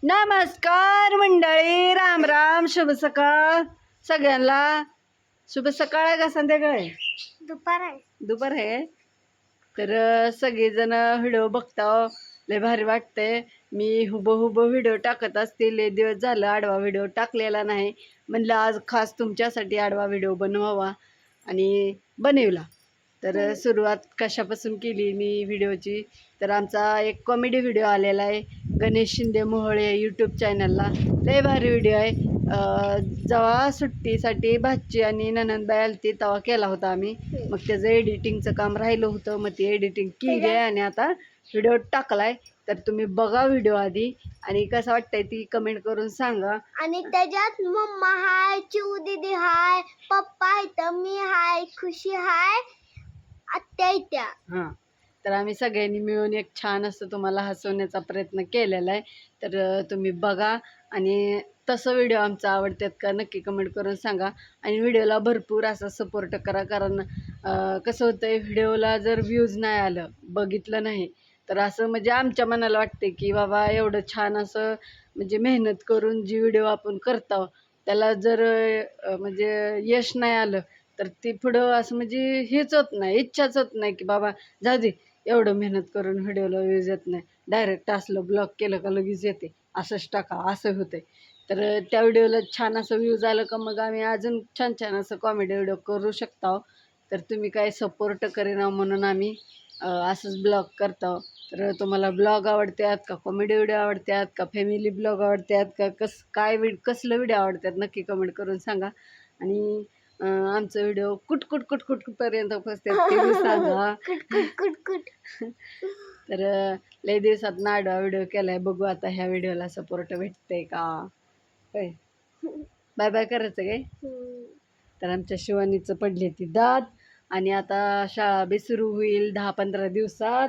नमस्कार मंडळी, राम राम, शुभ सकाळ सगळ्यांना. शुभ सकाळ आहे का संध्याकाळ आहे? दुपार आहे. तर सगळेजण व्हिडिओ बघता, लय भारी वाटतंय. मी हुबहुब व्हिडिओ टाकत असते. लय दिवस झालं आडवा व्हिडिओ टाकलेला नाही. म्हणलं आज खास तुमच्यासाठी आडवा व्हिडिओ बनवावा आणि बनवला. तर सुरुवात कशापासून केली मी व्हिडिओची, तर आमचा एक कॉमेडी व्हिडिओ आलेला आहे गणेश शिंदे मोहोळे यूट्यूब चॅनलला. लय भारी व्हिडिओ आहे. जेव्हा सुट्टीसाठी भाची आणि ननंदबाई आलती तेव्हा केला होता आम्ही. मग त्याचं एडिटिंगचं काम राहिलं होतं, मग ती एडिटिंग केली आहे आणि आता व्हिडिओ टाकलाय. तर तुम्ही बघा व्हिडिओ आधी आणि कसं वाटतंय ती कमेंट करून सांगा. आणि त्याच्यात मम्मा हाय, चिऊ दीदी हाय, पप्पा आहेत, मी हाय, खुशी हाय, आत्या येत्या. हां, तर आम्ही सगळ्यांनी मिळून एक छान असं तुम्हाला हसवण्याचा प्रयत्न केलेला आहे. तर तुम्ही बघा आणि तसं व्हिडिओ आमचा आवडतात का नक्की कमेंट करून सांगा. आणि व्हिडिओला भरपूर असा सपोर्ट करा, कारण कसं होतं आहे, व्हिडिओला जर व्ह्यूज नाही आलं, बघितलं नाही, तर असं म्हणजे आमच्या मनाला वाटते की बाबा एवढं छान असं म्हणजे मेहनत करून जी व्हिडिओ आपण करतो त्याला जर म्हणजे यश नाही आलं तर ती पुढं असं म्हणजे हेच होत नाही, इच्छाच होत नाही की बाबा जाऊ दे, एवढं मेहनत करून व्हिडिओला व्ह्यूज येत नाही, डायरेक्ट असलं ब्लॉग केलं का लगेच येते, असंच टाका, असं होते. तर त्या व्हिडिओला छान असं व्ह्यूज आलं का मग आम्ही अजून छान छान असं कॉमेडी व्हिडिओ करू शकतो. तर तुम्ही काय सपोर्ट करेना म्हणून आम्ही असंच ब्लॉग करतो. तर तुम्हाला ब्लॉग आवडतात का, कॉमेडी व्हिडिओ आवडतात का, फॅमिली ब्लॉग आवडतात का, कसलं व्हिडिओ आवडतात नक्की कमेंट करून सांगा. आणि आमचं व्हिडिओ कुठपर्यंत पोचतात ते सांगा. तर लय दिवसात आडवा व्हिडिओ केलाय, बघू आता ह्या व्हिडिओला सपोर्ट भेटतंय का. होय, बाय बाय करायचं काय. तर आमच्या शिवानीचं पडली ती दात आणि आता शाळा बी सुरू होईल 10-15 दिवसात.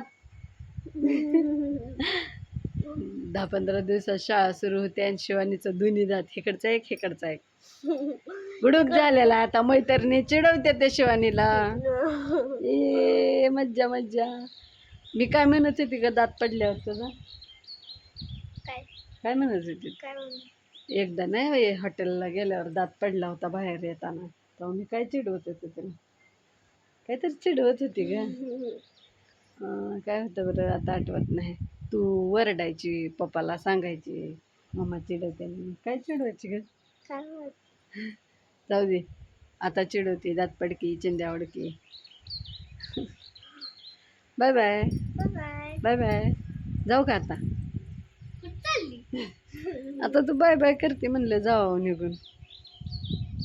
10-15 दिवसात शाळा सुरू होते आणि शिवानीचं दोन्ही दात, इकडचा एक इकडचा एक गुडूप झालेला. आता मैत्रिणी चिडवते त्या शिवानीला. ए मज्जा मज्जा. मी काय म्हणत होती का दात पडल्यावर तुझा, काय म्हणत होती? एकदा नाही हॉटेलला गेल्यावर दात पडला होता बाहेर येताना, तेव्हा मी काय चिडवत होते तुला, काहीतरी चिडवत होती का. काय होतं बरं आता आठवत नाही. तू वरडायची, पप्पाला सांगायची मम्मा चिडवते, काय चिडवायची ग. जाऊ दे, आता चिडवते, दात पडकी, चिंध्या वडकी. Bye bye bye bye. जाऊ का आता? आता तू बाय बाय करते म्हणलं, जाऊ निघून.